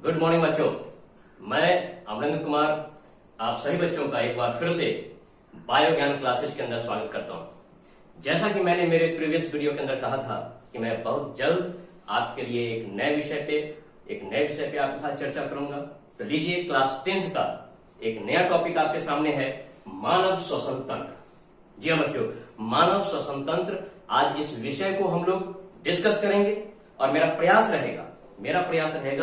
Good morning बच्चों। मैं अमरेंद्र कुमार आप सभी बच्चों का एक बार फिर से बायो ज्ञान क्लासेस के अंदर स्वागत करता हूं। जैसा कि मैंने मेरे प्रीवियस वीडियो के अंदर कहा था कि मैं बहुत जल्द आपके लिए एक नए विषय पे आपके साथ चर्चा करूंगा। तो लीजिए, क्लास 10th का एक नया टॉपिक आपके सामने है, मानव श्वसन तंत्र। जी हाँ बच्चों, मानव श्वसन तंत्र। आज इस विषय को हम लोग डिस्कस करेंगे और मेरा प्रयास रहेगा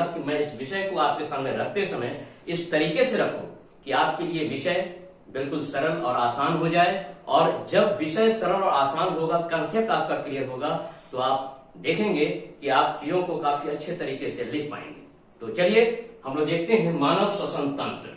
कि मैं इस विषय को आपके सामने रखते समय इस तरीके से रखूं कि आपके लिए विषय बिल्कुल सरल और आसान हो जाए। और जब विषय सरल और आसान होगा, कंसेप्ट आपका क्लियर होगा, तो आप देखेंगे कि आप चीजों को काफी अच्छे तरीके से लिख पाएंगे। तो चलिए हम लोग देखते हैं मानव श्वसन तंत्र।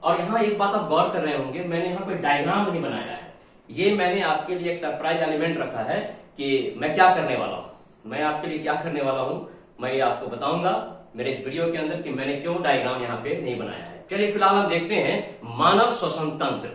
और यहाँ एक बात आप गौर कर रहे होंगे, मैंने यहाँ कोई डायग्राम नहीं बनाया है। ये मैंने आपके लिए एक सरप्राइज एलिमेंट रखा है कि मैं क्या करने वाला हूं। मैं आपके लिए क्या करने वाला हूं, मैं ये आपको बताऊंगा मेरे इस वीडियो के अंदर कि मैंने क्यों डायग्राम यहाँ पे नहीं बनाया है। चलिए फिलहाल हम देखते हैं मानव श्वसन तंत्र।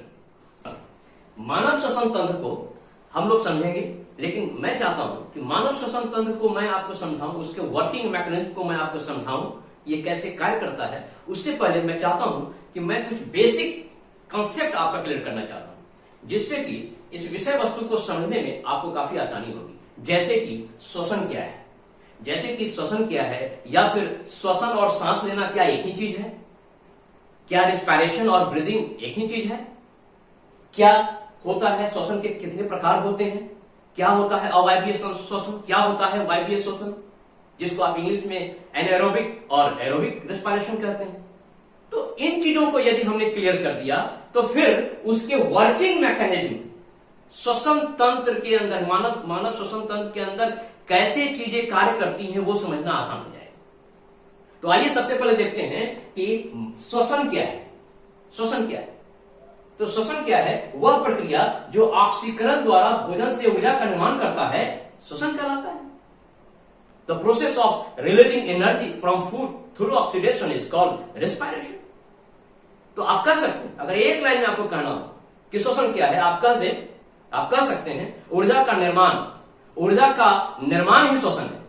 मानव श्वसन तंत्र को हम लोग समझेंगे, लेकिन मैं चाहता हूं कि मानव श्वसन तंत्र को मैं आपको समझाऊं, उसके वर्किंग मैकेनिज्म को मैं आपको समझाऊं, ये कैसे कार्य करता है। उससे पहले मैं चाहता हूं कि मैं कुछ बेसिक कंसेप्ट आपका क्लियर करना चाहता हूं, जिससे कि इस विषय वस्तु को समझने में आपको काफी आसानी होगी। जैसे कि श्वसन क्या है, या फिर श्वसन और सांस लेना क्या एक ही चीज है? क्या रिस्पायरेशन और ब्रीदिंग एक ही चीज है? क्या होता है श्वसन के कितने प्रकार होते हैं? क्या होता है अवायवीय श्वसन, क्या होता है वायवीय श्वसन, जिसको आप इंग्लिश में एनाएरोबिक और एरोबिक रिस्पायरेशन कहते हैं। तो इन चीजों को यदि हमने क्लियर कर दिया तो फिर उसके वर्किंग मैकेनिज्म श्वसन तंत्र के अंदर, मानव श्वसन तंत्र के अंदर कैसे चीजें कार्य करती हैं, वो समझना आसान हो जाएगा। तो आइए सबसे पहले देखते हैं कि श्वसन क्या है। तो श्वसन क्या है? वह प्रक्रिया जो ऑक्सीकरण द्वारा भोजन से ऊर्जा का निर्माण करता है, श्वसन कहलाता है। The process of releasing energy from food through oxidation is called respiration. तो आप कह सकते हैं, अगर एक लाइन में आपको कहना हो कि श्वसन क्या है, आप कह सकते हैं ऊर्जा का निर्माण ही श्वसन है।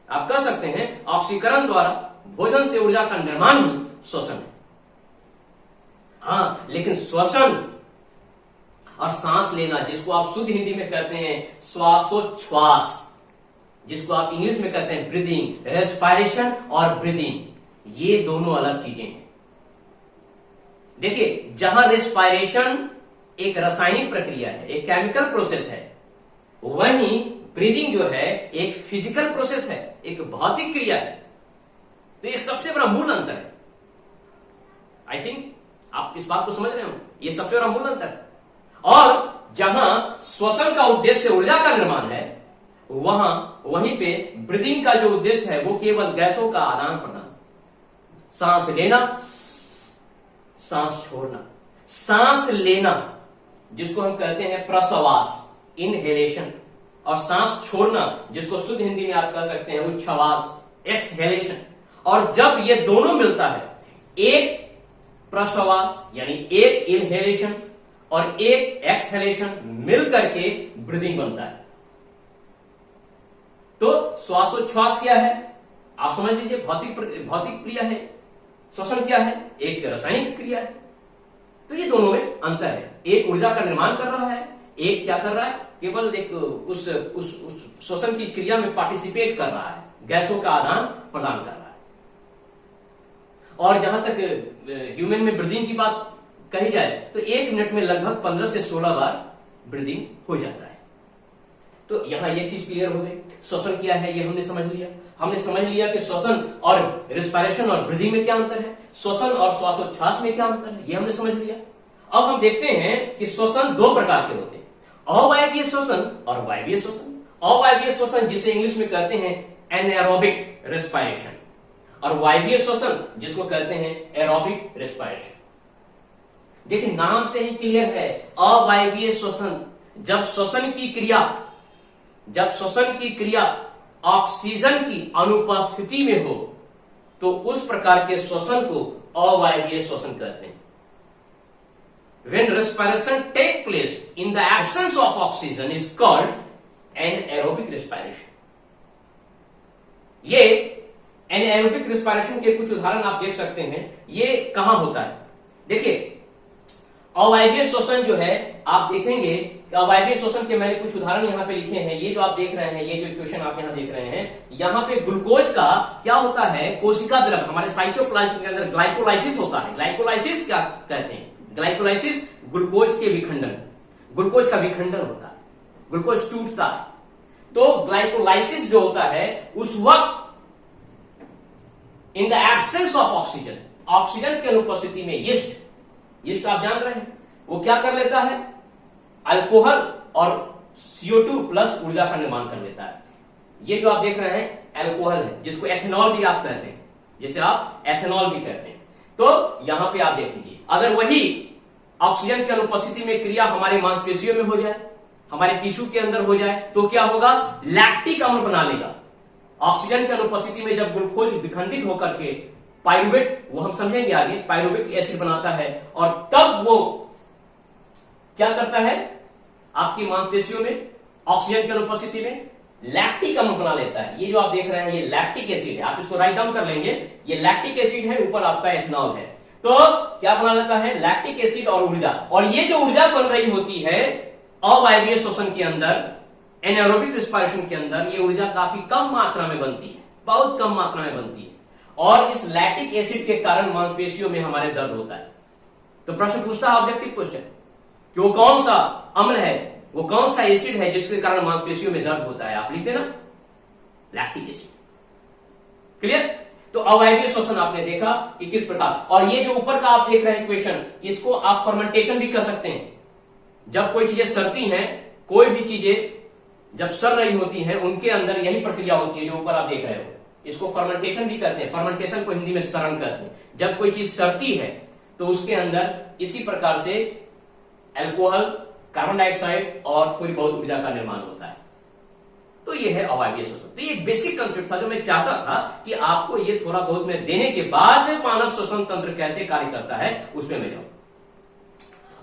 आप कह सकते हैं ऑक्सीकरण द्वारा भोजन से ऊर्जा का निर्माण ही श्वसन है। हाँ, लेकिन श्वसन और सांस लेना, जिसको आप शुद्ध हिंदी में कहते हैं श्वासोच्छ्वास, जिसको आप इंग्लिश में कहते हैं ब्रीदिंग, रेस्पायरेशन और ब्रीदिंग, ये दोनों अलग चीजें हैं। देखिए, जहां रेस्पायरेशन एक रासायनिक प्रक्रिया है, एक केमिकल प्रोसेस है, वहीं ब्रीदिंग जो है एक फिजिकल प्रोसेस है, एक भौतिक क्रिया है। तो एक सबसे बड़ा मूल अंतर है। आई थिंक आप इस बात को समझ रहे हो, ये सबसे बड़ा मूल अंतर है। और जहां श्वसन का उद्देश्य ऊर्जा का निर्माण है, वहीं पे ब्रीदिंग का जो उद्देश्य है वो केवल गैसों का आदान प्रदान, सांस लेना, सांस छोड़ना। सांस लेना जिसको हम कहते हैं प्रश्वास, इनहेलेशन, और सांस छोड़ना जिसको शुद्ध हिंदी में आप कह सकते हैं उच्छ्वास, एक्सहेलेशन। और जब ये दोनों मिलता है, एक प्रश्वास यानी एक इनहेलेशन और एक एक्सहेलेशन मिल करके ब्रीदिंग बनता है। तो श्वासोच्छ्वास क्या है आप समझ लीजिए, भौतिक क्रिया है। श्वसन क्या है? एक रासायनिक क्रिया है। तो ये दोनों में अंतर है। एक ऊर्जा का निर्माण कर रहा है, एक क्या कर रहा है, केवल एक उस श्वसन की क्रिया में पार्टिसिपेट कर रहा है, गैसों का आदान प्रदान कर रहा है। और जहां तक ह्यूमन में ब्रीदिंग की बात कही जाए तो 1 मिनट में लगभग 15 से 16 बार ब्रीदिंग हो जाता है। तो यहां ये चीज क्लियर हो गई। श्वसन क्या है ये हमने समझ लिया कि श्वसन और रिस्पायरेशन और ब्रीदिंग में क्या अंतर है, श्वसन और श्वासोच्छ्वास में क्या अंतर है, ये हमने समझ लिया। अब हम देखते हैं कि श्वसन 2 प्रकार के होते हैं, अवायवीय श्वसन और वायवीय श्वसन। अवायवीय श्वसन जिसे इंग्लिश में कहते हैं एनाएरोबिक रेस्पायरेशन, और वायवीय श्वसन जिसको कहते हैं एरोबिक रेस्पायरेशन। देखिए, नाम से ही क्लियर है, अवायवीय श्वसन, जब श्वसन की क्रिया ऑक्सीजन की अनुपस्थिति में हो तो उस प्रकार के श्वसन को अवायवीय श्वसन कहते हैं। When respiration take place in the absence of oxygen is called anaerobic respiration. ये एनाएरोबिक रिस्पायरेशन के कुछ उदाहरण आप देख सकते हैं। ये कहां होता है? देखिए, अवायवीय श्वसन जो है, आप देखेंगे अवायवीय श्वसन के मैंने कुछ उदाहरण यहां पे लिखे हैं। ये जो आप देख रहे हैं, ये जो इक्वेशन आप यहां देख रहे हैं, यहां पे ग्लूकोज का क्या होता है, कोशिका द्रव, हमारे साइटोप्लाज्म के अंदर ग्लाइकोलाइसिस होता है। ग्लाइकोलाइसिस क्या कहते हैं? ग्लाइकोलाइसिस ग्लूकोज के विखंडन, ग्लूकोज का विखंडन होता है, ग्लूकोज टूटता है। तो ग्लाइकोलाइसिस जो होता है उस वक्त in the absence of oxygen, oxygen की अनुपस्थिति में यीस्ट आप जान रहे हैं, वो क्या कर लेता है, अल्कोहल और CO2 प्लस ऊर्जा का निर्माण कर लेता है। ये जो आप देख रहे हैं अल्कोहल है, जिसको एथेनॉल भी आप कहते हैं, जिसे आप एथेनॉल भी कहते हैं। तो यहां पे आप देखेंगे, अगर वही ऑक्सीजन की अनुपस्थिति में क्रिया हमारे मांसपेशियों में हो जाए, हमारे टिश्यू के अंदर हो जाए, तो क्या होगा, लैक्टिक अम्ल बना लेगा। ऑक्सीजन की अनुपस्थिति में जब ग्लूकोज विखंडित होकर के पाइरुवेट, वो हम समझेंगे आगे, पाइरुविक एसिड बनाता है, और तब वो क्या करता है, आपकी मांसपेशियों में ऑक्सीजन की अनुपस्थिति में लैक्टिक अम्ल बना लेता है। ये जो आप देख रहे हैं, ये लैक्टिक एसिड है, आप इसको राइट डाउन कर लेंगे, ये लैक्टिक एसिड है, ऊपर आपका एथेनॉल है। तो क्या बना लेता है, लैक्टिक एसिड और ऊर्जा। और ये जो ऊर्जा बन रही होती है अवायवीय श्वसन के अंदर, एनाएरोबिक रिस्पायरेशन के अंदर, ये ऊर्जा काफी कम मात्रा में बनती है, बहुत कम मात्रा में बनती है, और इस लैक्टिक एसिड के कारण मांसपेशियों में हमारे दर्द होता है। तो प्रश्न पूछता है, ऑब्जेक्टिव क्वेश्चन, कि वो कौन सा अम्ल है, वो कौन सा एसिड है जिसके कारण मांसपेशियों में दर्द होता है? आप लिख देना, लैक्टिक एसिड। क्लियर? तो अवायवीय श्वसन आपने देखा कि किस प्रकार, और ये जो ऊपर का आप देख रहे हैं इक्वेशन, इसको आप फर्मेंटेशन भी कर सकते हैं। जब कोई चीजें सड़ती हैं, कोई भी चीजें जब सड़ रही होती हैं, उनके अंदर यही प्रक्रिया होती है जो ऊपर आप देख रहे हो, इसको फर्मेंटेशन भी कहते हैं। फर्मेंटेशन को हिंदी में सड़न कहते हैं। जब कोई चीज सड़ती है तो उसके अंदर इसी प्रकार से अल्कोहल, कार्बन डाइऑक्साइड और थोड़ी बहुत ऊर्जा का निर्माण होता है। तो ये है अवायवीय श्वसन। तो ये बेसिक कंसेप्ट था जो मैं चाहता था कि आपको ये थोड़ा बहुत मैं देने के बाद मानव श्वसन तंत्र कैसे कार्य करता है उसमें मैं जाऊं।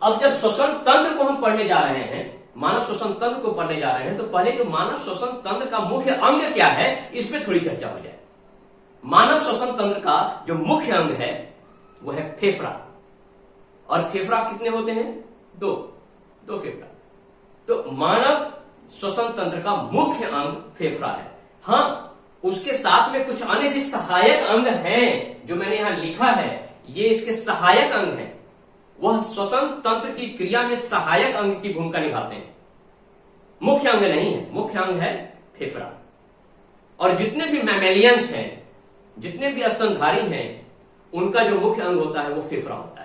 अब जब श्वसन तंत्र को हम पढ़ने जा रहे हैं, मानव श्वसन तंत्र को पढ़ने जा रहे हैं, तो पहले जो मानव श्वसन तंत्र का मुख्य अंग क्या है, इस पे थोड़ी चर्चा हो जाए। मानव श्वसन तंत्र का जो मुख्य अंग है वो है फेफड़ा। और फेफड़ा कितने होते हैं? दो फेफड़ा। तो मानव श्वसन तंत्र का मुख्य अंग फेफड़ा है। हाँ, उसके साथ में कुछ अन्य भी सहायक अंग हैं जो मैंने यहां लिखा है, ये इसके सहायक अंग हैं। वह श्वसन तंत्र की क्रिया में सहायक अंग की भूमिका निभाते हैं, मुख्य अंग नहीं है। मुख्य अंग है फेफड़ा। और जितने भी मैमेलियंस हैं, जितने भी स्तनधारी हैं, उनका जो मुख्य अंग होता है वो फेफड़ा होता है।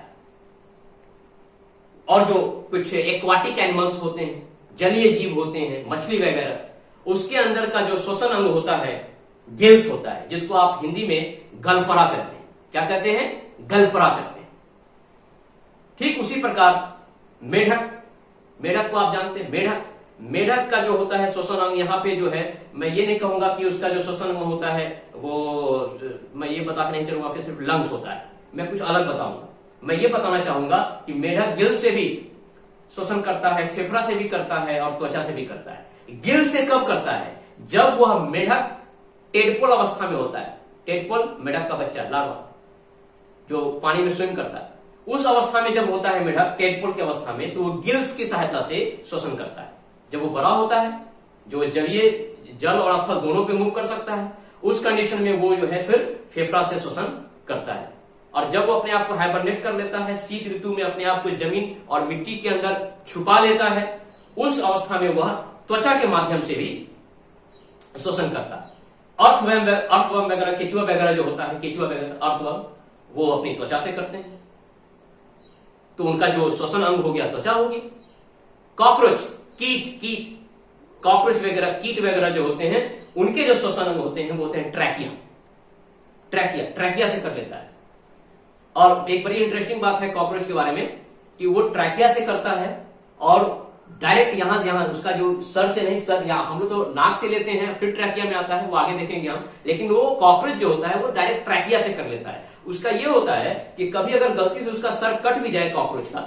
और जो कुछ एक्वाटिक एनिमल्स होते हैं, जलीय जीव होते हैं, मछली वगैरह, उसके अंदर का जो श्वसन अंग होता है गिल्स होता है, जिसको आप हिंदी में गलफरा कहते हैं। क्या कहते हैं? गलफरा कहते हैं। ठीक उसी प्रकार मेढक, मेढक को आप जानते हैं, मेढक, मेढक का जो होता है श्वसन अंग, यहां पे जो है, मैं ये नहीं कहूंगा कि उसका जो श्वसन अंग होता है वो, मैं ये बता के नहीं चलूंगा कि सिर्फ लंग्स होता है, मैं कुछ अलग बताऊंगा। मैं ये बताना चाहूंगा कि मेढक गिल से भी श्वसन करता है, फेफड़ा से भी करता है और त्वचा से भी करता है। गिल से कब करता है? जब वह मेढक टेडपोल अवस्था में होता है। टेडपोल मेढक का बच्चा, लार्वा, जो पानी में स्विम करता है, उस अवस्था में जब होता है मेढक टेडपोल की अवस्था में, तो वो गिल्स की सहायता से श्वसन करता है। जब वो बड़ा होता है, जो जलीय, जल और स्थल दोनों पे मूव कर सकता है, उस कंडीशन में वो जो है फिर फेफड़ा से श्वसन करता है। और जब वो अपने आप को हाइबरनेट कर लेता है, शीत ऋतु में अपने आप को जमीन और मिट्टी के अंदर छुपा लेता है, उस अवस्था में वह त्वचा के माध्यम से भी श्वसन करता है। अर्थवर्म वगैरह, केचुआ वगैरह जो होता है, केचुआ वगैरह, अर्थवर्म, वो अपनी त्वचा से करते हैं। तो उनका जो श्वसन अंग हो गया त्वचा होगी। कॉकरोच, कीट, कॉकरोच वगैरह, कीट वगैरह जो होते हैं, उनके जो श्वसन अंग होते हैं वो होते हैं ट्रैकिया से कर लेता है। और एक बड़ी इंटरेस्टिंग बात है कॉकरोच के बारे में कि वो ट्रैकिया से करता है और डायरेक्ट यहां से, यहां उसका जो सर से नहीं, सर यहां हम लोग तो नाक से लेते हैं, फिर ट्रैकिया में आता है, वो आगे देखेंगे हम। लेकिन वो कॉकरोच जो होता है वो डायरेक्ट ट्रैकिया से कर लेता है। उसका ये होता है कि कभी अगर गलती से उसका सर कट भी जाए कॉकरोच का,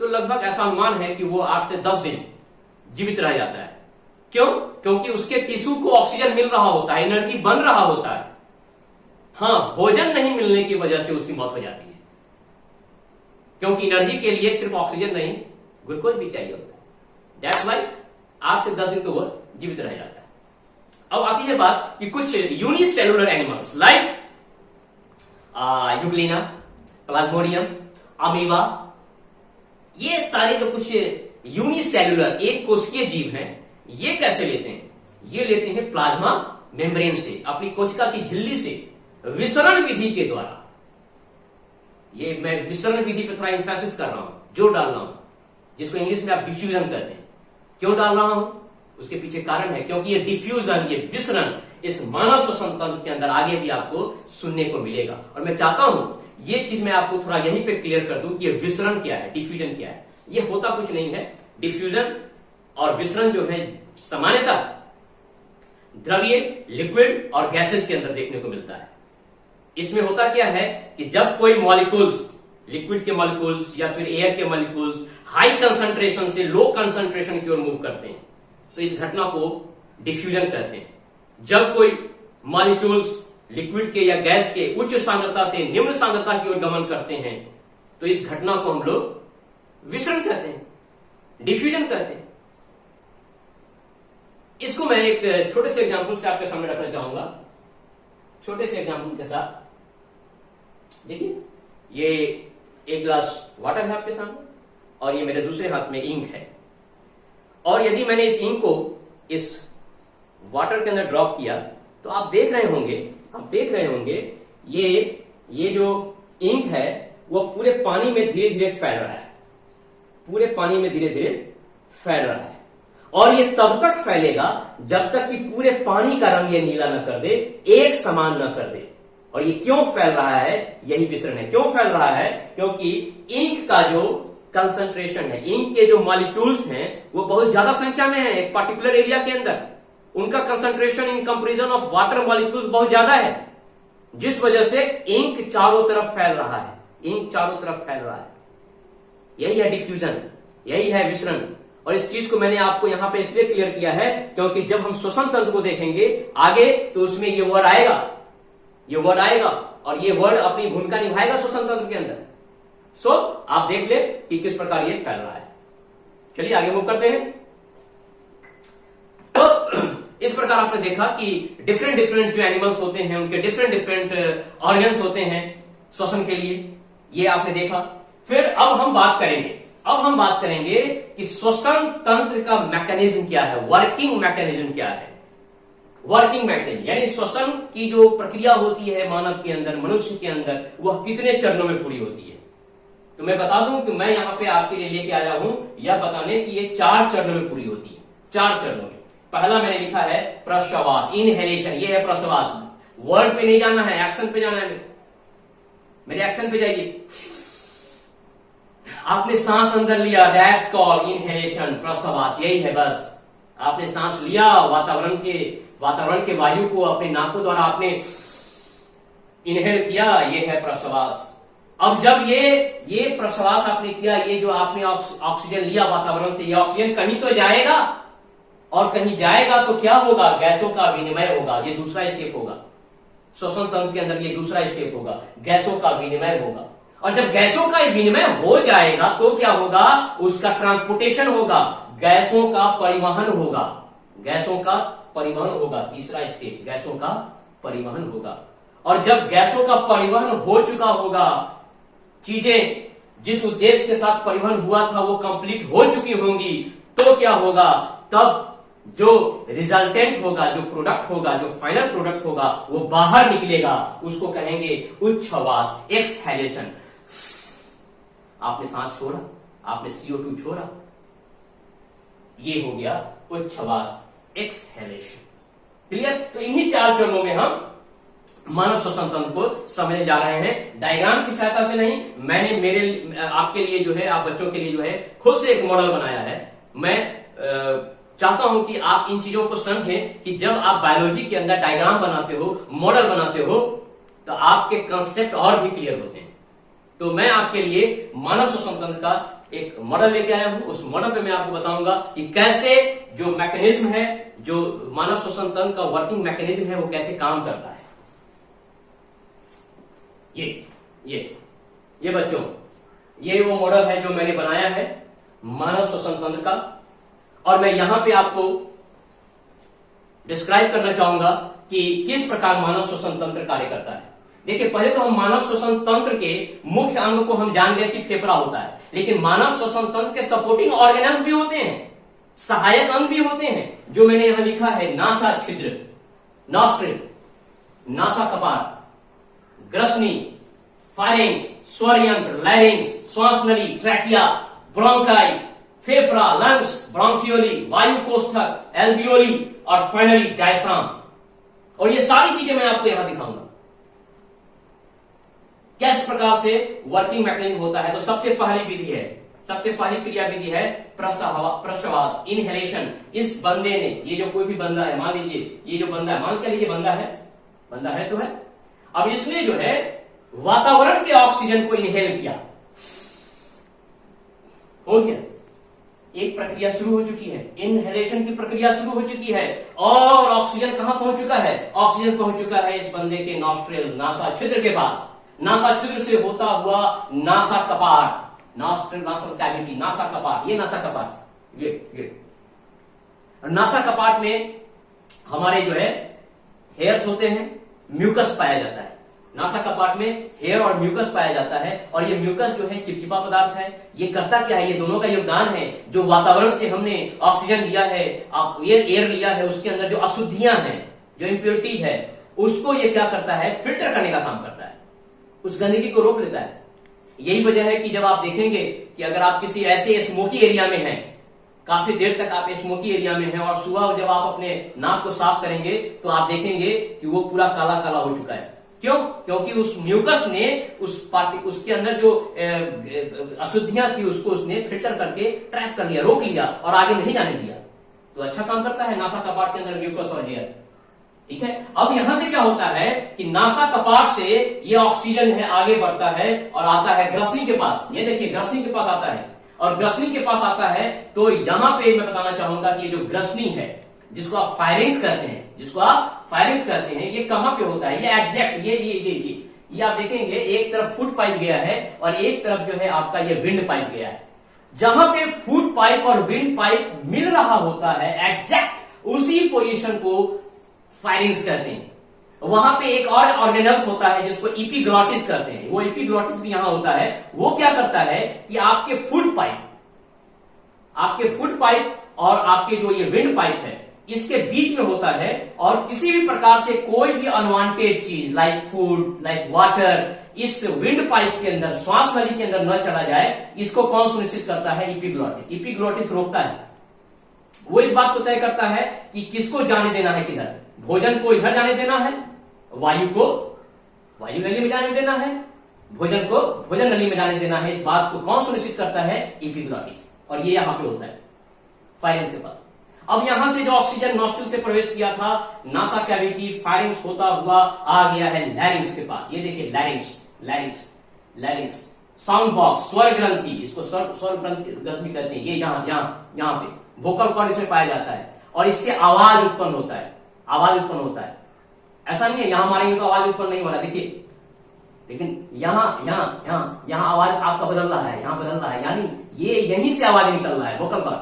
तो लगभग ऐसा अनुमान है कि वो 8 से 10 दिन जीवित रह जाता है। क्यों? क्योंकि उसके टिश्यू को ऑक्सीजन मिल रहा होता है, एनर्जी बन रहा होता है। हाँ, भोजन नहीं मिलने की वजह से उसकी मौत हो जाती है, क्योंकि एनर्जी के लिए सिर्फ ऑक्सीजन नहीं, ग्लूकोज भी चाहिए होता है। दैट्स वाई 8 से 10 दिन तो वो जीवित रह जाता है। अब आती है बात कि कुछ unicellular animals like Euglena, Plasmodium, amoeba, ये सारे जो कुछ यूनिसेलुलर एक कोशिकीय जीव हैं, ये कैसे लेते हैं? ये लेते हैं प्लाज्मा मेम्ब्रेन से, अपनी कोशिका की झिल्ली से, विसरण विधि के द्वारा। ये मैं विसरण विधि पे थोड़ा इंफेसिस कर रहा हूं, जोर डाल रहा हूं, जिसको इंग्लिश में आप डिफ्यूजन कहते हैं। क्यों डाल रहा हूं? उसके पीछे कारण है, क्योंकि ये डिफ्यूजन, ये विसरण इस मानव श्वसन तंत्र के अंदर आगे भी आपको सुनने को मिलेगा। और मैं चाहता हूं ये चीज मैं आपको थोड़ा यहीं पे क्लियर कर दूं कि ये विसरण क्या है, डिफ्यूजन क्या है। ये होता कुछ नहीं है। डिफ्यूजन और विसरण जो है सामान्यतः द्रव्य, लिक्विड और गैसेस के अंदर देखने को मिलता है। इसमें होता क्या है कि जब कोई मॉलिक्यूल्स, लिक्विड के मॉलिक्यूल्स या फिर एयर के मॉलिक्यूल्स हाई कंसंट्रेशन से लो कंसंट्रेशन की ओर मूव करते हैं, तो इस घटना को डिफ्यूजन कहते हैं। जब कोई मॉलिक्यूल्स लिक्विड के या गैस के उच्च सांद्रता से निम्न सांद्रता की ओर गमन करते हैं, तो इस घटना को हम लोग विसरण कहते हैं, डिफ्यूजन कहते हैं। इसको मैं एक छोटे से एग्जांपल से आपके सामने रखना चाहूंगा। छोटे से एग्जांपल के साथ देखिए, ये एक गिलास वाटर है आपके सामने और ये मेरे दूसरे हाथ में इंक है। और यदि मैंने इस इंक को इस वाटर के अंदर ड्रॉप किया, तो आप देख रहे होंगे ये जो इंक है वो पूरे पानी में धीरे धीरे फैल रहा है, पूरे पानी में धीरे धीरे फैल रहा है। और ये तब तक फैलेगा जब तक कि पूरे पानी का रंग ये नीला न कर दे, एक समान न कर दे। और ये क्यों फैल रहा है? यही विसरण है। क्यों फैल रहा है? क्योंकि इंक का जो कंसंट्रेशन है, इंक के जो मॉलिक्यूल्स हैं वो बहुत ज्यादा संख्या में है एक पर्टिकुलर एरिया के अंदर। उनका concentration in comparison of water molecules बहुत ज्यादा है, जिस वजह से इंक चारों तरफ फैल रहा है, इंक चारों तरफ फैल रहा है। यही है डिफ्यूजन, यही है विसरण। और इस चीज को मैंने आपको यहां पे इसलिए क्लियर किया है क्योंकि जब हम श्वसन तंत्र को देखेंगे आगे, तो उसमें ये वर्ड आएगा और ये वर्ड अपनी भूमिका निभाएगा श्वसन तंत्र के अंदर। सो आप देख ले कि किस प्रकार ये फैल रहा है। चलिए आगे मूव करते हैं। तो इस प्रकार आपने देखा कि डिफरेंट जो एनिमल्स होते हैं उनके डिफरेंट ऑर्गन्स होते हैं श्वसन के लिए, ये आपने देखा। फिर अब हम बात करेंगे कि श्वसन तंत्र का मैकेनिज्म क्या है, वर्किंग मैकेनिज्म क्या है। वर्किंग मैकेनिज्म यानी श्वसन की जो प्रक्रिया होती है मानव के अंदर, मनुष्य के अंदर, वह कितने चरणों में पूरी होती है। तो मैं बता दूं कि मैं यहां पे आपके लिए लेके आया हूं यह बताने कि ये 4 चरणों में पूरी होती है। 4 चरणों में। पहला मैंने लिखा है प्रश्वास, इनहेलेशन, ये है प्रश्वास। वर्ड पे नहीं जाना है, एक्शन पे जाना है। मेरे एक्शन पे जाइए। आपने सांस अंदर लिया, दैट्स कॉल्ड इनहेलेशन, प्रश्वास, यही है बस। आपने सांस लिया, वातावरण के वायु को अपने नाकों द्वारा आपने इनहेल किया, ये है प्रश्वास। अब जब ये प्रश्वास आपने किया, ये जो आपने ऑक्सीजन लिया वातावरण से, ये ऑक्सीजन कहीं तो जाएगा, और कहीं जाएगा तो क्या होगा? गैसों का विनिमय होगा। ये दूसरा स्टेप होगा श्वसन तंत्र के अंदर, ये दूसरा स्टेप होगा, गैसों का विनिमय होगा। और जब गैसों का विनिमय हो जाएगा तो क्या होगा? उसका ट्रांसपोर्टेशन होगा, गैसों का परिवहन होगा, गैसों का परिवहन होगा। तीसरा स्टेप, गैसों का परिवहन होगा। और जब गैसों का परिवहन हो चुका होगा, चीजें जिस उद्देश्य के साथ परिवहन हुआ था वो कंप्लीट हो चुकी होंगी, तो क्या होगा? तब जो रिजल्टेंट होगा, जो प्रोडक्ट होगा, जो फाइनल प्रोडक्ट होगा, वो बाहर निकलेगा। उसको कहेंगे उच्छ्वास, एक्सहेलेशन। आपने सांस छोड़ा, आपने CO2 छोड़ा, ये हो गया उच्छ्वास, एक्सहेलेशन। क्लियर? तो इन्हीं 4 चरणों में हम मानव श्वसन तंत्र को समझने जा रहे हैं। डायग्राम की सहायता से नहीं, मैंने आपके लिए जो है, आप बच्चों के लिए जो है, खुद से एक मॉडल बनाया है। मैं चाहता हूं कि आप इन चीजों को समझें कि जब आप बायोलॉजी के अंदर डायग्राम बनाते हो, मॉडल बनाते हो, तो आपके कंसेप्ट और भी क्लियर होते हैं। तो मैं आपके लिए मानव श्वसन तंत्र का एक मॉडल लेके आया हूं। उस मॉडल पे मैं आपको बताऊंगा कि कैसे जो मैकेनिज्म है, जो मानव श्वसन तंत्र का वर्किंग मैकेनिज्म है, वो कैसे काम करता है। ये बच्चों, ये वो मॉडल है जो मैंने बनाया है मानव श्वसन तंत्र का, और मैं यहां पे आपको डिस्क्राइब करना चाहूंगा कि किस प्रकार मानव श्वसन तंत्र कार्य करता है। देखिए, पहले तो हम मानव श्वसन तंत्र के मुख्य अंग को हम जान गए कि फेफड़ा होता है, लेकिन मानव श्वसन तंत्र के सपोर्टिंग ऑर्गेनल्स भी होते हैं, सहायक अंग भी होते हैं, जो मैंने यहां लिखा है नासा छिद्र, नॉस्ट्रिल, नासा कपाट, ग्रसनी, फायरिंग्स, स्वर यंत्र, लैरिंग्स, श्वास नली, ट्रैकिया, ब्रोंकाई, फेफड़ा, लंग्स, ब्रोंकियोली, वायु कोष्ठक, एल्वियोली और फाइनली डायफ्राम। और ये सारी चीजें मैं आपको यहां दिखाऊंगा किस प्रकार से वर्किंग मैकेनिज्म होता है। तो सबसे पहली विधि है, सबसे पहली क्रिया विधि है प्रश्वास, इनहेलेशन। इस बंदे ने, ये जो कोई भी बंदा है, मान लीजिए ये जो बंदा है, मान के लीजिए बंदा है तो है, अब इसने जो है वातावरण के ऑक्सीजन को इनहेल किया, हो गया, एक प्रक्रिया शुरू हो चुकी है, इनहेलेशन की प्रक्रिया शुरू हो चुकी है। और ऑक्सीजन कहां पहुंच चुका है? ऑक्सीजन पहुंच चुका है इस बंदे के नॉस्ट्रिल, नासा छिद्र के पास। नासा छिद्र से होता हुआ नासा कपाट, नॉस्ट्रिल नासा कैविटी, नासा कपाट, ये नासा कपाट, ये नासा कपाट में हमारे जो है हेयर्स होते हैं, म्यूकस पाया जाता है। नासा कपाट में हेयर और म्यूकस पाया जाता है, और ये म्यूकस जो है चिपचिपा पदार्थ है। ये करता क्या है? ये दोनों का योगदान है। जो वातावरण से हमने ऑक्सीजन लिया है, एयर लिया है, उसके अंदर जो अशुद्धियां हैं, जो इम्प्योरिटी है, उसको ये क्या करता है? फिल्टर करने का काम करता है, उस गंदगी को रोक लेता है। यही वजह है कि जब आप देखेंगे कि अगर आप किसी ऐसे स्मोकी एरिया में हैं, काफी देर तक आप स्मोकी एरिया में हैं, और सुबह जब आप अपने नाक को साफ करेंगे तो आप देखेंगे कि वो पूरा काला काला हो चुका है। क्यों? क्योंकि उस म्यूकस ने उसके अंदर जो अशुद्धियां थी उसको उसने फिल्टर करके ट्रैप कर लिया, रोक लिया और आगे नहीं जाने दिया। तो अच्छा काम करता है नासा कपाट के अंदर म्यूकस और हेयर। ठीक है, अब यहां से क्या होता है कि नासा कपाट से ये ऑक्सीजन है आगे बढ़ता है और आता है ग्रसनी के पास। ये देखिए, ग्रसनी के पास आता है, और ग्रसनी के पास आता है तो यहां पे मैं बताना चाहूंगा कि ये जो ग्रसनी है, जिसको आप फायरिंग्स कहते हैं, ये कहां पे होता है? ये एग्जैक्ट ये आप देखेंगे, एक तरफ फुट पाइप गया है और एक तरफ जो है आपका ये विंड पाइप गया है। जहां पे फुट पाइप और विंड पाइप मिल रहा होता है, एग्जैक्ट उसी पोजीशन को फायरिंग्स कहते हैं। वहां पे एक और ऑर्गेनल्स होता है जिसको एपिग्लॉटिस कहते हैं। वो एपिग्लॉटिस भी यहां होता है। वो क्या करता है कि आपके फुट पाइप और आपके जो ये विंड पाइप है, इसके बीच में होता है, और किसी भी प्रकार से कोई भी अनवांटेड चीज लाइक फूड, लाइक वाटर, इस विंड पाइप के अंदर, श्वास नली के अंदर न चला जाए। इसको कौन सुनिश्चित करता है? एपिग्लॉटिस रोकता है। वो इस बात को तय करता है कि किसको जाने देना है, किधर, भोजन को इधर जाने देना है, वायु को वायु नली में जाने देना है, भोजन को भोजन नली में जाने देना है। इस बात को कौन सुनिश्चित करता है? एपिग्लॉटिस। और ये यहां पे होता है फायरिंग्स के पास। अब यहां से जो ऑक्सीजन नॉस्ट्रिल से प्रवेश किया था नासा कैविटी, फायरिंग्स होता हुआ आ गया है लैरिंग्स के पास। ये देखिए, लैरिंग्स साउंड बॉक्स, स्वर ग्रंथि, इसको स्वर ग्रंथि भी कहते हैं। ये यहां पे वोकल कॉर्ड इसमें पाया जाता है, और इससे आवाज उत्पन्न होता है। ऐसा नहीं है यहां मारेंगे तो आवाज उत्पन्न नहीं हो रहा, देखिए, लेकिन यहां आवाज आपका बदल रहा है, यहां बदल रहा है, यानी ये यहीं से आवाज निकल रहा है, वोकल कॉर्ड।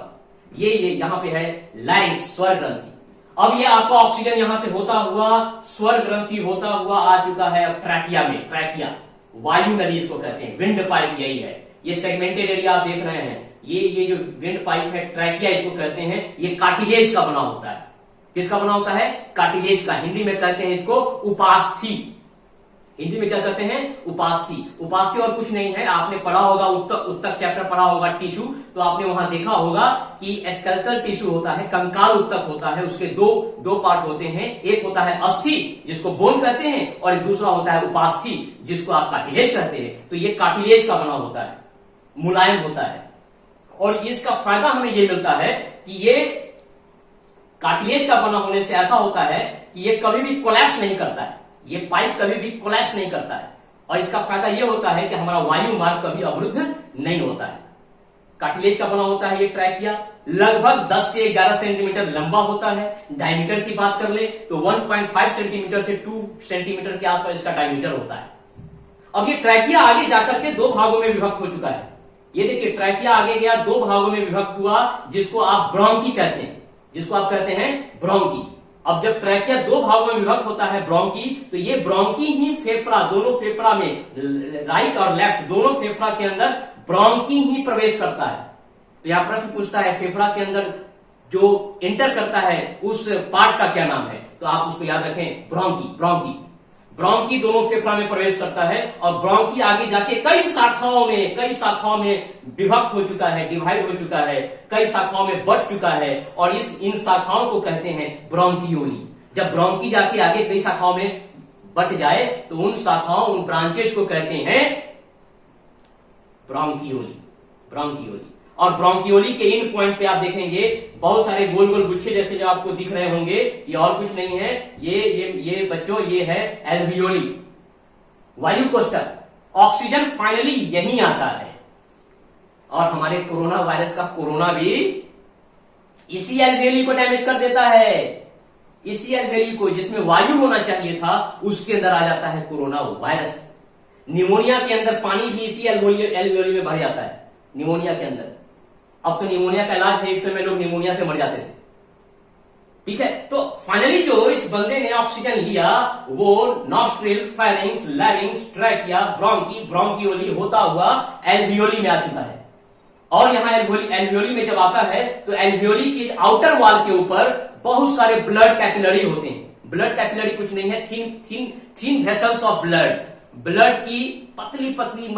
ये यहां पे है लैरिंग्स, स्वर ग्रंथि। अब ये आपका ऑक्सीजन यहां से होता हुआ, स्वर ग्रंथि होता हुआ आ चुका है अब ट्रैकिया में। ट्रैकिया वायु नली इसको कहते हैं, विंड पाइप यही है। ये सेगमेंटेड एरिया आप देख रहे हैं, ये जो विंड पाइप है, ट्रैकिया इसको कहते हैं। ये कार्टिलेज का बना होता है। किसका बना होता है? कार्टिलेज का। हिंदी में कहते हैं इसको उपास्थि। हिंदी में क्या कहते हैं? उपास्थि। उपास्थि और कुछ नहीं है, आपने पढ़ा होगा, उत्तक चैप्टर पढ़ा होगा टिश्यू, तो आपने वहां देखा होगा कि स्केलेटल टिश्यू होता है, कंकाल उत्तक होता है, उसके दो पार्ट होते हैं। एक होता है अस्थि, जिसको बोन कहते हैं, और दूसरा होता है उपास्थि, जिसको आप कार्टिलेज कहते हैं। तो ये कार्टिलेज का बना होता है, मुलायम होता है, और इसका फायदा हमें ये मिलता है कि ये कार्टिलेज का बना होने से ऐसा होता है कि ये कभी भी कोलैप्स नहीं करता है, ये पाइप कभी भी कोलैप्स नहीं करता है, और इसका फायदा ये होता है कि हमारा वायु मार्ग कभी अवरुद्ध नहीं होता है। कार्टिलेज का बना होता है ये ट्रैकिया, लगभग 10 से 11 सेंटीमीटर लंबा होता है। डायमीटर की बात कर ले तो 1.5 सेंटीमीटर से 2 सेंटीमीटर के आसपास इसका डायमीटर होता है। अब ये ट्रैकिया आगे जाकर के दो भागों में विभक्त हो चुका है। ये देखिए ट्रैकिया आगे गया, दो भागों में विभक्त हुआ, जिसको आप ब्रोंकी कहते हैं, जिसको आप कहते हैं ब्रोंकी। अब जब ट्रैकिया दो भागों में विभक्त होता है ब्रोंकी, तो ये ब्रोंकी ही फेफड़ा, दोनों फेफड़ा में, राइट और लेफ्ट दोनों फेफड़ा के अंदर ब्रोंकी ही प्रवेश करता है। तो यहां प्रश्न पूछता है फेफड़ा के अंदर जो इंटर करता है उस पार्ट का क्या नाम है, तो आप उसको याद रखें ब्रोंकी। ब्रोंकी ब्रोंकी दोनों फेफड़ा में प्रवेश करता है और ब्रोंकी आगे जाके कई शाखाओं में विभक्त हो चुका है, डिवाइड हो चुका है, कई शाखाओं में बट चुका है और इन शाखाओं को कहते हैं ब्रोंकियोली। जब ब्रोंकी जाके आगे कई शाखाओं में बट जाए तो उन शाखाओं, उन ब्रांचेस को कहते हैं ब्रोंकियोली। ब्रोंकियोली और ब्रोंकियोली के इन पॉइंट पे आप देखेंगे बहुत सारे गोल गोल गुच्छे जैसे जो आपको दिख रहे होंगे, ये और कुछ नहीं है, ये बच्चों ये है एल्वियोली, वायु कोष्ठक। ऑक्सीजन फाइनली यहीं आता है और हमारे कोरोना वायरस का कोरोना भी इसी एल्वियोली को डैमेज कर देता है। इसी एल्वियोली को, जिसमें वायु होना चाहिए था, उसके अंदर आ जाता है कोरोना वायरस। निमोनिया के अंदर पानी भी इसी एल्वियोली में भर जाता है, निमोनिया के अंदर। अब तो निमोनिया का इलाज है, एक समय लोग निमोनिया से मर जाते थे, ठीक है। तो फाइनली जो इस बंदे ने ऑक्सीजन लिया वो nostril, pharynx, larynx, trachea, bronchi, bronchioli होता हुआ एल्वियोली में आ चुका है। और यहां एल्वियोली में जब आता है तो एल्वियोली के आउटर वॉल के ऊपर बहुत सारे ब्लड कैपिलरी होते हैं। ब्लड कैपिलरी कुछ नहीं है, थीन वेसल्स ऑफ ब्लड, ब्लड की पतली पतली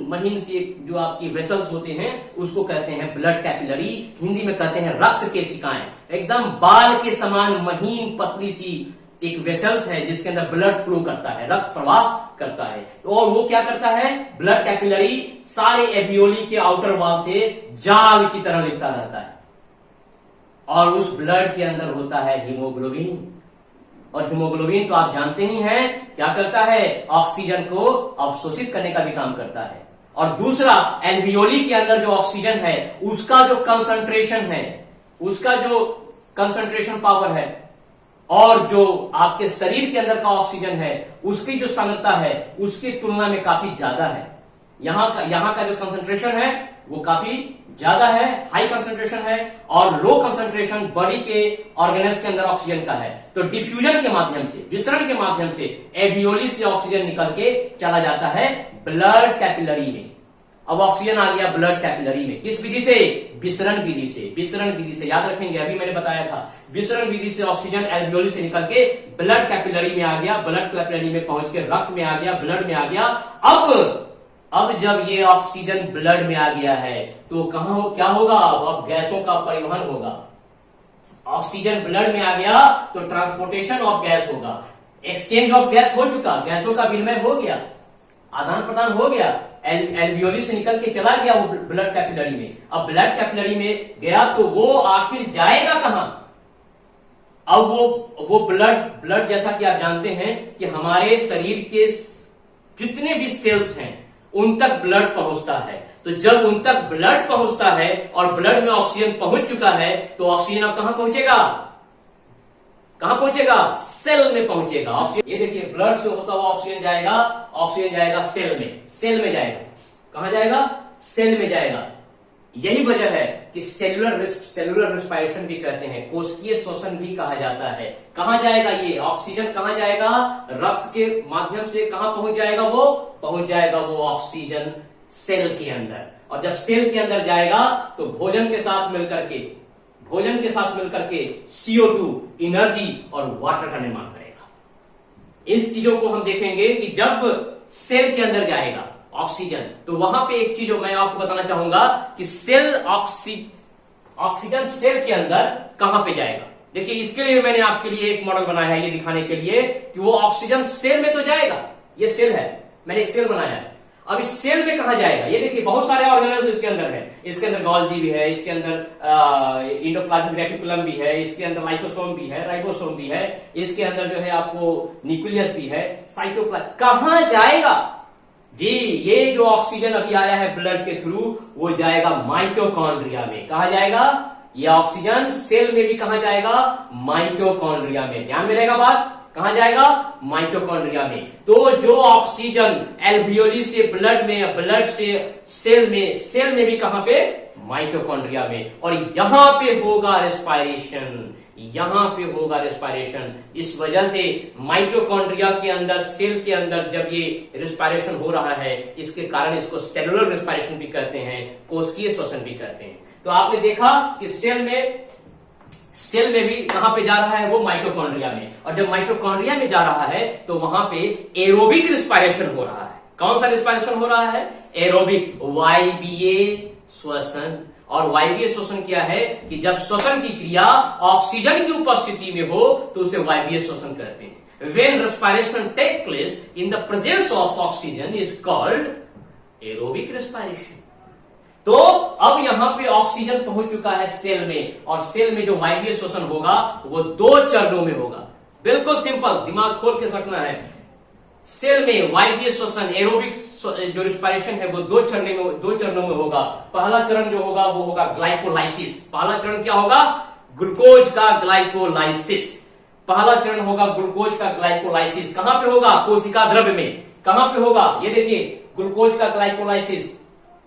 महीन से जो आपकी वेसल्स होते हैं उसको कहते हैं ब्लड कैपिलरी। हिंदी में कहते हैं रक्त केशिकाएं। एकदम बाल के समान महीन पतली सी एक वेसल्स है जिसके अंदर ब्लड फ्लो करता है, रक्त प्रवाह करता है। तो और वो क्या करता है, ब्लड कैपिलरी सारे एल्वियोली के आउटर वॉल से जाल की तरह लिपटा रहता है और उस ब्लड के अंदर होता है हीमोग्लोबिन। और हीमोग्लोबिन तो आप जानते ही हैं क्या करता है, ऑक्सीजन को अवशोषित करने का भी काम करता है। और दूसरा, एल्वियोली के अंदर जो ऑक्सीजन है उसका जो कंसंट्रेशन है, उसका जो कंसंट्रेशन पावर है और जो आपके शरीर के अंदर का ऑक्सीजन है उसकी जो सांद्रता है उसकी तुलना में काफी ज्यादा है। यहां का जो कंसंट्रेशन है वो काफी ज्यादा है, हाई कंसंट्रेशन है, और लो कंसंट्रेशन बॉडी के ऑर्गेनल्स के अंदर ऑक्सीजन का है। तो डिफ्यूजन के माध्यम से, विसरण के माध्यम से एल्वियोली से ऑक्सीजन निकल के चला जाता है ब्लड कैपिलरी में। अब ऑक्सीजन आ गया ब्लड कैपिलरी में, किस विधि से, विसरण विधि से। विसरण विधि से याद रखेंगे, अभी मैंने बताया था, विसरण विधि से ऑक्सीजन एल्वियोली से निकल के ब्लड कैपिलरी में आ गया, ब्लड कैपिलरी में पहुंच के रक्त में आ गया, ब्लड में आ गया। अब जब ये ऑक्सीजन ब्लड में आ गया है तो क्या होगा, अब गैसों का परिवहन होगा। ऑक्सीजन ब्लड में आ गया तो ट्रांसपोर्टेशन ऑफ गैस होगा, एक्सचेंज ऑफ गैस हो चुका, गैसों का विनिमय हो गया, आदान प्रदान हो गया, एल्वियोली से निकल के चला गया वो ब्लड कैपिलरी में। अब ब्लड कैपिलरी में गया तो वो आखिर जाएगा कहां, अब वो ब्लड जैसा कि आप जानते हैं कि हमारे शरीर के जितने भी सेल्स हैं उन तक ब्लड पहुंचता है। तो जब उन तक ब्लड पहुंचता है और ब्लड में ऑक्सीजन पहुंच चुका है तो ऑक्सीजन अब कहां पहुंचेगा, सेल में पहुंचेगा ऑक्सीजन। ये देखिए ब्लड से होता हुआ ऑक्सीजन जाएगा सेल में जाएगा। कहां जाएगा, सेल में जाएगा। यही वजह है कि सेलुलर रिस्पायरेशन भी कहते हैं, कोशिकीय श्वसन भी कहा जाता है। कहां जाएगा ये ऑक्सीजन, कहां जाएगा, रक्त के माध्यम से कहां पहुंच जाएगा, पहुंच जाएगा वो ऑक्सीजन सेल के अंदर। और जब सेल के अंदर जाएगा तो भोजन के साथ मिलकर के CO2 एनर्जी और वाटर का निर्माण करेगा। इस चीजों को हम देखेंगे कि जब सेल के अंदर जाएगा ऑक्सीजन तो वहां पे एक चीज मैं आपको बताना चाहूंगा कि ऑक्सीजन सेल के अंदर कहां पे जाएगा। देखिए इसके लिए मैंने आपके लिए एक मॉडल बनाया है ये दिखाने के लिए कि वो ऑक्सीजन सेल में तो जाएगा, ये सेल है, मैंने एक सेल बनाया है। अब इस सेल में कहां जाएगा, ये देखिए बहुत सारे ऑर्गेनल्स इसके अंदर है। इसके अंदर गोल्गी भी है, इसके अंदर इंडोप्लाज्मिक रेटिकुलम भी है, इसके अंदर लाइसोसोम भी है, राइबोसोम भी है, इसके अंदर जो है आपको न्यूक्लियस भी है, साइटोप्लाज्म। कहां जाएगा जी, ये जो ऑक्सीजन अभी आया है ब्लड के थ्रू वो जाएगा माइटोकॉन्ड्रिया में। कहा जाएगा ये ऑक्सीजन सेल में भी कहां जाएगा, माइटोकॉन्ड्रिया में। ध्यान में रहेगा बात, कहां जाएगा? माइटोकॉन्ड्रिया में। तो जो ऑक्सीजन एल्वियोली से ब्लड में, ब्लड से सेल में, सेल में भी कहां पे? माइटोकॉन्ड्रिया में। और यहां पे होगा रेस्पायरेशन, यहां पे होगा रेस्पायरेशन। इस वजह से माइटोकॉन्ड्रिया के अंदर, सेल के अंदर जब ये रेस्पायरेशन हो रहा है, इसके कारण इसको सेलुलर रेस्पायरेशन भी कहते हैं, कोशिकीय श्वसन भी कहते हैं। तो आपने देखा कि सेल में भी कहां पे जा रहा है? वो माइटोकॉन्ड्रिया में। और जब माइटोकॉन्ड्रिया में जा रहा है तो वहां पे एरोबिक रेस्पायरेशन हो रहा है। कौन सा रेस्पायरेशन हो रहा है? एरोबिक, वायवीय श्वसन। और वायवीय श्वसन क्या है कि जब श्वसन की क्रिया ऑक्सीजन की उपस्थिति में हो तो उसे वायवीय श्वसन कहते हैं। When respiration take place in the presence of oxygen is called aerobic respiration। तो अब यहां पे ऑक्सीजन पहुंच चुका है सेल में, और सेल में जो वायवीय श्वसन होगा वो 2 चरणों में होगा। बिल्कुल सिंपल, दिमाग खोल के रखना है। सेल में वायवीय श्वसन, एरोबिक जो रिस्पायरेशन है वो 2 चरणों में होगा। पहला चरण जो होगा वो होगा ग्लाइकोलाइसिस। पहला चरण क्या होगा? ग्लूकोज का ग्लाइकोलाइसिस। पहला चरण होगा ग्लूकोज का ग्लाइकोलाइसिस। कहां पे होगा? कोशिका द्रव्य में। कहां पे होगा? ये देखिए, ग्लूकोज का ग्लाइकोलाइसिस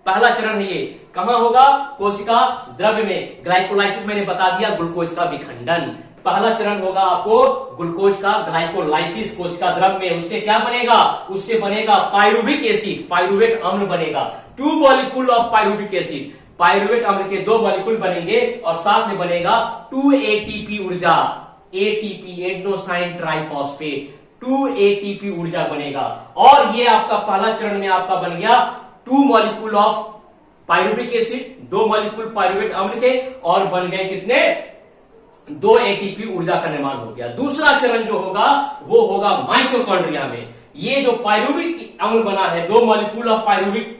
पहला चरण है। ये कहां होगा? कोशिका द्रव्य में। ग्लाइकोलाइसिस मैंने बता दिया, ग्लूकोज का विखंडन। पहला चरण होगा आपको ग्लूकोज का ग्लाइकोलाइसिस कोशिका द्रव्य में। उससे क्या बनेगा? उससे बनेगा पायरुविक एसिड, पायरुवेट अम्ल बनेगा। 2 molecule of pyruvic acid, pyruvate अम्ल के 2 मॉलिक्यूल बनेंगे और साथ में बनेगा 2 एटीपी ऊर्जा, एटीपी एडेनोसाइन ट्राइफॉस्फेट, 2 एटीपी ऊर्जा बनेगा। और ये आपका पहला चरण में आपका बन गया 2 molecule of pyruvic acid, 2 molecule pyruvate अम्ल के, और बन गए कितने? 2 एटीपी ऊर्जा का निर्माण हो गया। दूसरा चरण जो होगा वो होगा माइटोकॉन्ड्रिया में। ये जो पायरुविक अम्ल बना है, 2 मॉलिक्यूल ऑफ पायरुविक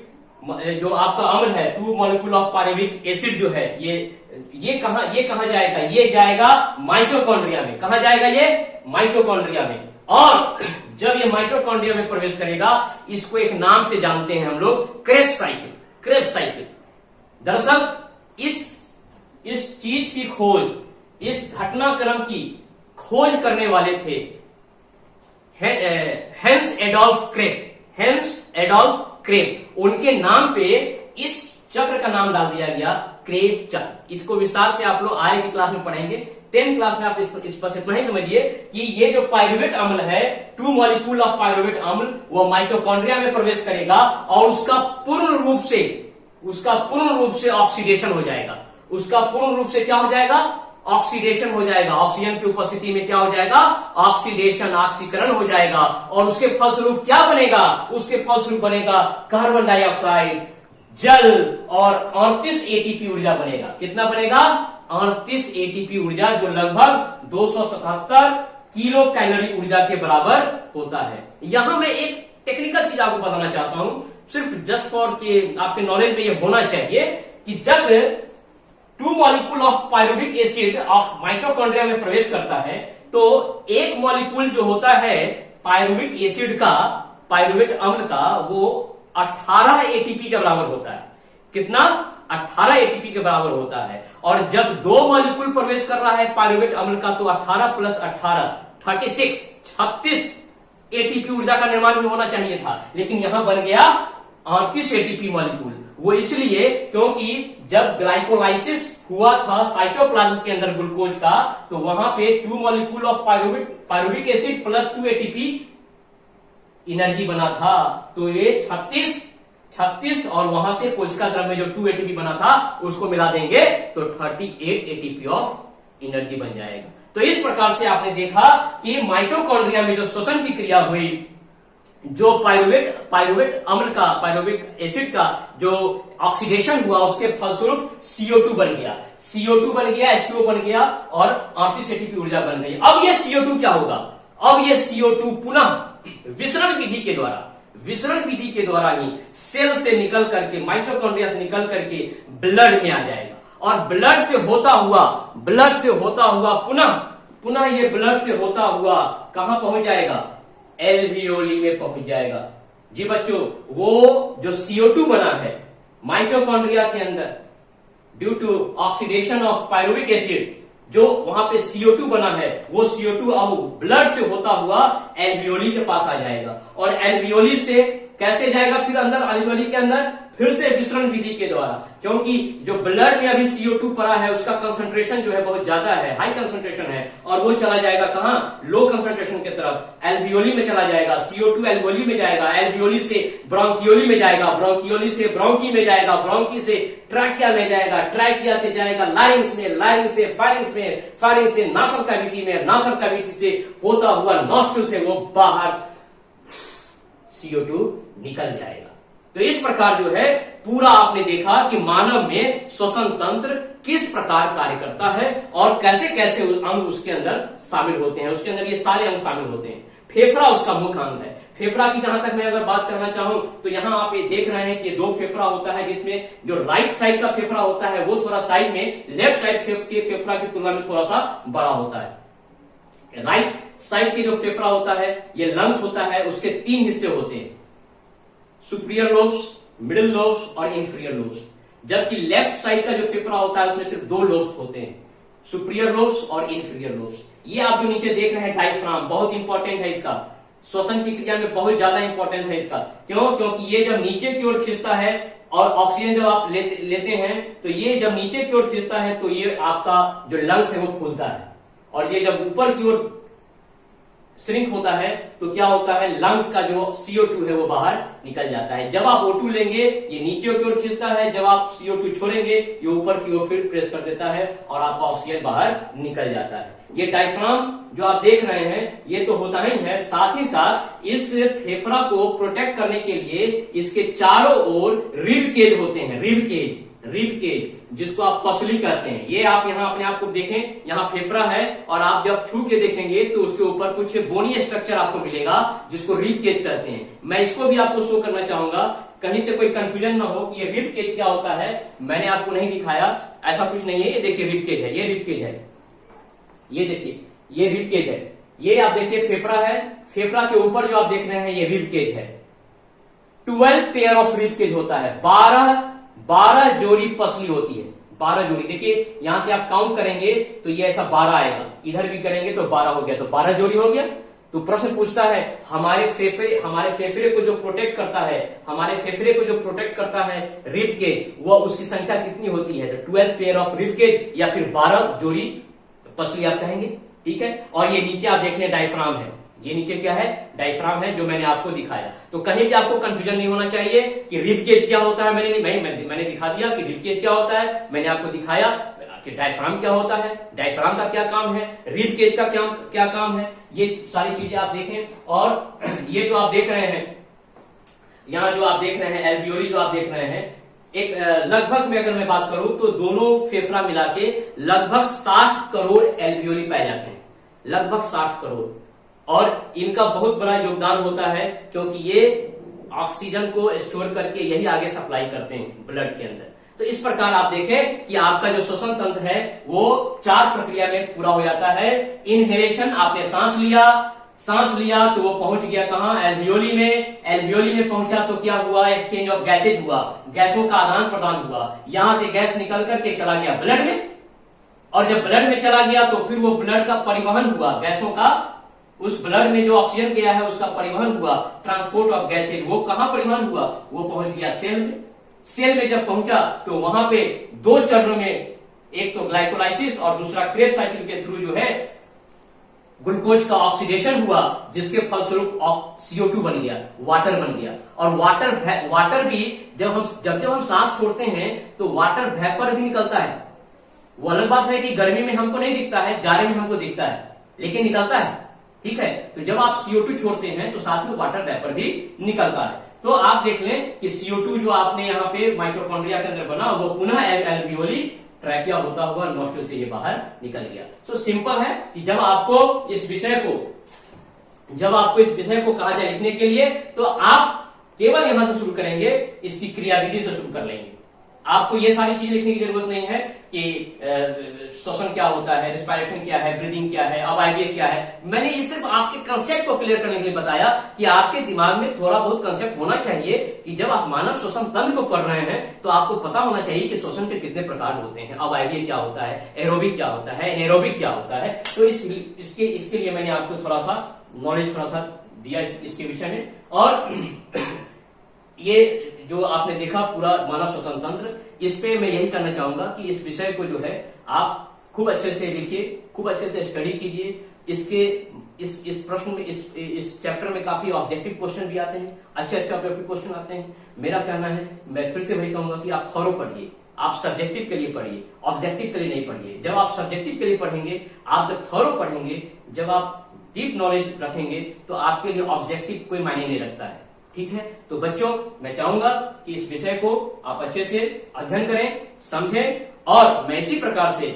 जो आपका अम्ल है, 2 मॉलिक्यूल ऑफ पायरुविक एसिड जो है, ये कहां जाएगा? ये जाएगा माइटोकॉन्ड्रिया में। कहां जाएगा? ये माइटोकॉन्ड्रिया में। और जब ये माइटोकॉन्ड्रिया में प्रवेश करेगा, इसको एक नाम से जानते हैं हम लोग, क्रेब्स साइकिल। क्रेब्स साइकिल दरअसल इस चीज की खोज, इस घटनाक्रम की खोज करने वाले थे Hans Adolf Krebs. Hans Adolf Krebs, उनके नाम पे इस चक्र का नाम डाल दिया गया क्रेब चक्र। इसको विस्तार से आप लोग आगे की क्लास में पढ़ेंगे। 10th क्लास में आप इस पर इतना ही समझिए कि ये जो पायरुवेट अम्ल है, 2 मॉलिक्यूल ऑफ पायरुवेट अम्ल, वो माइटोकॉन्ड्रिया में प्रवेश करेगा और उसका पूर्ण रूप से ऑक्सीडेशन हो जाएगा। उसका पूर्ण रूप से क्या हो जाएगा? ऑक्सीडेशन हो जाएगा। ऑक्सीजन की उपस्थिति में क्या हो जाएगा? ऑक्सीडेशन, ऑक्सीकरण हो जाएगा। और उसके फलस्वरूप क्या बनेगा? उसके फलस्वरूप बनेगा कार्बन डाइऑक्साइड, जल, और 38 एटीपी ऊर्जा बनेगा। कितना बनेगा? 38 एटीपी ऊर्जा, जो लगभग 277 किलो कैलोरी ऊर्जा के बराबर होता है। यहां मैं एक टेक्निकल चीज आपको बताना चाहता हूं, सिर्फ जस्ट फॉर के आपके नॉलेज में ये होना चाहिए कि जब 2 molecule of pyruvic acid of mitochondria में प्रवेश करता है तो एक मॉलिक्यूल जो होता है पायरुविक एसिड का, पायरुवेट अम्ल का, वो 18 एटीपी के बराबर होता है। कितना? 18 एटीपी के बराबर होता है। और जब 2 मॉलिक्यूल प्रवेश कर रहा है पायरुवेट अम्ल का तो 18 + 18 36 एटीपी ऊर्जा का निर्माण ही होना चाहिए था, लेकिन यहां बन गया 38 एटीपी मॉलिक्यूल। वो इसलिए क्योंकि जब ग्लाइकोलाइसिस हुआ था साइटोप्लाज्म के अंदर ग्लूकोज का, तो वहां पे 2 molecule of pyruvic acid + 2 ATP energy बना था। तो ये 36 और वहां से कोशिका द्रव्य में जो 2 एटीपी बना था उसको मिला देंगे तो 38 एटीपी ऑफ एनर्जी बन जाएगा। तो इस प्रकार से आपने देखा कि माइटोकॉन्ड्रिया में जो श्वसन की क्रिया हुई, जो पायरुवेट अम्ल का, पायरुविक एसिड का जो ऑक्सीडेशन हुआ, उसके फलस्वरूप CO2 बन गया, H2O बन गया और 38 एटीपी ऊर्जा बन गई। अब ये CO2 क्या होगा? अब ये CO2 पुनः विसरण विधि के द्वारा ही सेल से निकल करके, माइटोकॉन्ड्रिया से निकल करके ब्लड में आ जाएगा। और ब्लड से होता हुआ पुनः ये ब्लड से होता हुआ कहां पहुंच जाएगा? एल्वियोली में पहुंच जाएगा। जी बच्चों, वो जो CO2 बना है माइटोकॉन्ड्रिया के अंदर due to oxidation of pyruvic acid, जो वहां पे CO2 बना है वो CO2 अब ब्लड से होता हुआ एल्वियोली के पास आ जाएगा, और एल्वियोली से कैसे जाएगा फिर अंदर, एल्वियोली के अंदर फिर से विसरण विधि के द्वारा, क्योंकि जो ब्लड में अभी CO2 पड़ा है उसका कंसंट्रेशन जो है बहुत ज्यादा है, हाई कंसंट्रेशन है, और वो चला जाएगा कहां, लो कंसंट्रेशन की तरफ, एल्वियोली में चला जाएगा। CO2 एल्वियोली में जाएगा, एल्वियोली से ब्रोंकियोली में जाएगा, ब्रोंकियोली से ब्रोंकी में जाएगा, ब्रोंकी से ट्रैकिया में जाएगा, ट्रैकिया से जाएगा लारिंग्स में, लारिंग्स से फारिंग्स में, फारिंग्स से नासल कैविटी में, नासल कैविटी से होता हुआ नॉस्ट्रिल से वो बाहर CO2 निकल जाएगा। तो इस प्रकार जो है पूरा आपने देखा कि मानव में श्वसन तंत्र किस प्रकार कार्य करता है और कैसे कैसे अंग उसके अंदर शामिल होते हैं। उसके अंदर ये सारे अंग शामिल होते हैं। फेफड़ा उसका मुख्य अंग है। फेफड़ा की जहां तक मैं अगर बात करना चाहूं तो यहां आप ये देख रहे हैं कि दो फेफड़ा होता है, जिसमें जो राइट साइड का फेफड़ा होता है वो थोड़ा साइड में, लेफ्ट साइड के फेफड़ा की तुलना में थोड़ा सा बड़ा होता है। राइट साइड की जो फेफड़ा होता है ये लंग्स होता है, उसके 3 हिस्से होते हैं, सुपीरियर लोब्स, मिडिल लोब्स और इंफीरियर लोब्स। जबकि लेफ्ट साइड का जो फेफड़ा होता है उसमें सिर्फ 2 लोब्स होते हैं, सुपीरियर लोब्स और इंफीरियर लोब्स। ये आप जो नीचे देख रहे हैं डायफ्राम, बहुत इंपॉर्टेंट है इसका, श्वसन की क्रिया में बहुत ज्यादा इंपॉर्टेंस है इसका। क्यों? क्योंकि ये जब नीचे की ओर खिंचता है और ऑक्सीजन जब आप लेते हैं तो ये जब नीचे की ओर खिंचता है तो ये आपका जो लंग्स है वो फूलता है, और ये जब ऊपर की ओर श्रिंक होता है तो क्या होता है, लंग्स का जो CO2 है वो बाहर निकल जाता है। जब आप O2 लेंगे ये नीचे की ओर खींचता है, जब आप CO2 छोड़ेंगे ये ऊपर की ओर फिर प्रेस कर देता है और आपका ऑक्सीजन बाहर निकल जाता है। ये डायफ्राम जो आप देख रहे हैं ये तो होता ही है, साथ ही साथ इस फेफड़ा को प्रोटेक्ट करने के लिए इसके चारों ओर रिब केज होते हैं, रिब केज जिसको आप पसली कहते हैं। ये आप यहाँ अपने आप को देखें, यहाँ फेफड़ा है और आप जब छू के देखेंगे तो उसके ऊपर कुछ बोनी स्ट्रक्चर आपको मिलेगा जिसको रिब केज कहते हैं। मैं इसको भी आपको शो करना चाहूंगा, कहीं से कोई कंफ्यूजन ना हो कि ये रिब केज क्या होता है। मैंने आपको नहीं दिखाया, ऐसा कुछ नहीं है। ये देखिए रिब केज है, ये रिब केज है, ये देखिए ये रिब केज है। ये आप देखिए फेफड़ा है, फेफड़ा के ऊपर जो आप देख रहे हैं ये रिब केज है। 12 पेयर ऑफ रिब केज होता है, 12 जोड़ी पसली होती है, 12 जोड़ी। देखिए यहां से आप काउंट करेंगे तो ये ऐसा 12 आएगा, इधर भी करेंगे तो 12 हो गया, तो 12 जोड़ी हो गया। तो प्रश्न पूछता है हमारे फेफड़े को जो प्रोटेक्ट करता है, हमारे फेफड़े को जो प्रोटेक्ट करता है रिब केज, वो उसकी संख्या कितनी होती है? तो 12 पेयर ऑफ रिब केज या फिर 12 जोड़ी पसली आप कहेंगे, ठीक है। और ये नीचे आप देख लें डायफ्राम है, ये नीचे क्या है? डायफ्राम है, जो मैंने आपको दिखाया। तो कहीं भी आपको कंफ्यूजन नहीं होना चाहिए कि रिब केज क्या होता है। मैंने दिखा दिया कि रिब केज क्या होता है, मैंने आपको दिखाया कि डायफ्राम क्या होता है, डायफ्राम का क्या काम है, रिब केज का क्या काम है, ये सारी चीजें आप देखें। और ये जो आप देख रहे हैं, यहां जो आप देख रहे हैं एल्वियोली जो आप देख रहे हैं, एक लगभग में अगर मैं बात करूं तो दोनों फेफड़ा मिला के लगभग 60 करोड़ एल्वियोली पाए जाते हैं, लगभग 60 करोड़। और इनका बहुत बड़ा योगदान होता है क्योंकि ये ऑक्सीजन को स्टोर करके यही आगे सप्लाई करते हैं ब्लड के अंदर। तो इस प्रकार आप देखें कि आपका जो श्वसन तंत्र है वो 4 प्रक्रिया में पूरा हो जाता है। इनहेलेशन, आपने सांस लिया तो वो पहुंच गया कहां? एल्वियोली में। एल्वियोली में पहुंचा तो क्या हुआ? एक्सचेंज ऑफ गैसेज हुआ, गैसों का आदान प्रदान हुआ। यहां से गैस निकल करके चला गया ब्लड में, और जब ब्लड में चला गया तो फिर वो ब्लड का परिवहन हुआ, गैसों का, उस ब्लड में जो ऑक्सीजन गया है उसका परिवहन हुआ, ट्रांसपोर्ट ऑफ गैसेज। वो कहां परिवहन हुआ? वो पहुंच गया सेल में। सेल में जब पहुंचा तो वहां पे 2 चरणों में, एक तो ग्लाइकोलाइसिस और दूसरा क्रेब्स साइकिल के थ्रू जो है ग्लूकोज का ऑक्सीडेशन हुआ, जिसके फलस्वरूप CO2 बन गया, वाटर बन गया। और वाटर भी जब हम सांस छोड़ते हैं तो वाटर वेपर भी निकलता है। वो अलग बात है कि गर्मी में हमको नहीं दिखता है, जाड़े में हमको दिखता है, लेकिन निकलता है, ठीक है। तो जब आप CO2 छोड़ते हैं तो साथ में वाटर वेपर भी निकलता है। तो आप देख लें कि CO2 जो आपने यहाँ पे माइटोकॉन्ड्रिया के अंदर बना वो पुनः एल्वियोली ट्रैकिया होता हुआ नॉस्ट्रल से ये बाहर निकल गया। सो सिंपल है कि जब आपको इस विषय को कहा जाए लिखने के लिए तो आप केवल यहां से शुरू करेंगे, इसकी क्रियाविधि से शुरू कर लेंगे। आपको ये सारी चीज लिखने की जरूरत नहीं है कि श्वसन क्या होता है, रिस्पायरेशन क्या है, ब्रीदिंग क्या है, अवायवीय क्या है। मैंने ये सिर्फ आपके कंसेप्ट को क्लियर करने के लिए बताया कि आपके दिमाग में थोड़ा बहुत कंसेप्ट होना चाहिए कि जब आप मानव श्वसन तंत्र को पढ़ रहे हैं तो आपको पता होना चाहिए कि श्वसन के कितने प्रकार होते हैं, अवायवीय क्या होता है, एरोबिक क्या होता है, एनेरोबिक क्या होता है। तो इसके लिए मैंने आपको थोड़ा सा नॉलेज थोड़ा सा दिया इसके विषय में। और ये जो आपने देखा पूरा मानव श्वसन तंत्र, इस पे मैं यही करना चाहूंगा कि इस विषय को जो है आप खूब अच्छे से लिखिए, खूब अच्छे से स्टडी कीजिए। इसके इस प्रश्न में इस चैप्टर में काफी ऑब्जेक्टिव क्वेश्चन भी आते हैं, अच्छे ऑब्जेक्टिव क्वेश्चन आते हैं। मेरा कहना है, मैं फिर से वही कहूंगा कि आप थॉरो पढ़िए, आप सब्जेक्टिव के लिए पढ़िए, ऑब्जेक्टिव के लिए नहीं पढ़िए। जब आप सब्जेक्टिव के लिए पढ़ेंगे, आप जब थॉरो पढ़ेंगे, जब आप डीप नॉलेज रखेंगे, तो आपके लिए ऑब्जेक्टिव कोई मायने नहीं रखता है। ठीक है, तो बच्चों मैं चाहूंगा कि इस विषय को आप अच्छे से अध्ययन करें, समझें, और मैं इसी प्रकार से,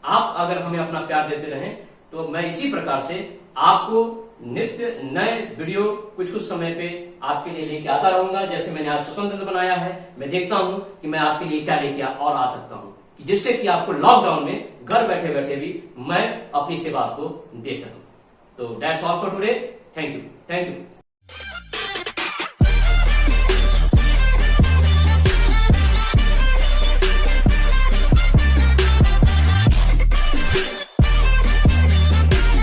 आप अगर हमें अपना प्यार देते रहें तो मैं इसी प्रकार से आपको नित्य नए वीडियो कुछ समय पे आपके लिए लेके आता रहूंगा। जैसे मैंने आज श्वसन तंत्र बनाया है, मैं देखता हूं कि मैं आपके लिए क्या लेके और आ सकता हूं, जिससे कि आपको लॉकडाउन में घर बैठे बैठे भी मैं अपनी सेवा आपको दे सकूं। तो that's all for today. Thank you.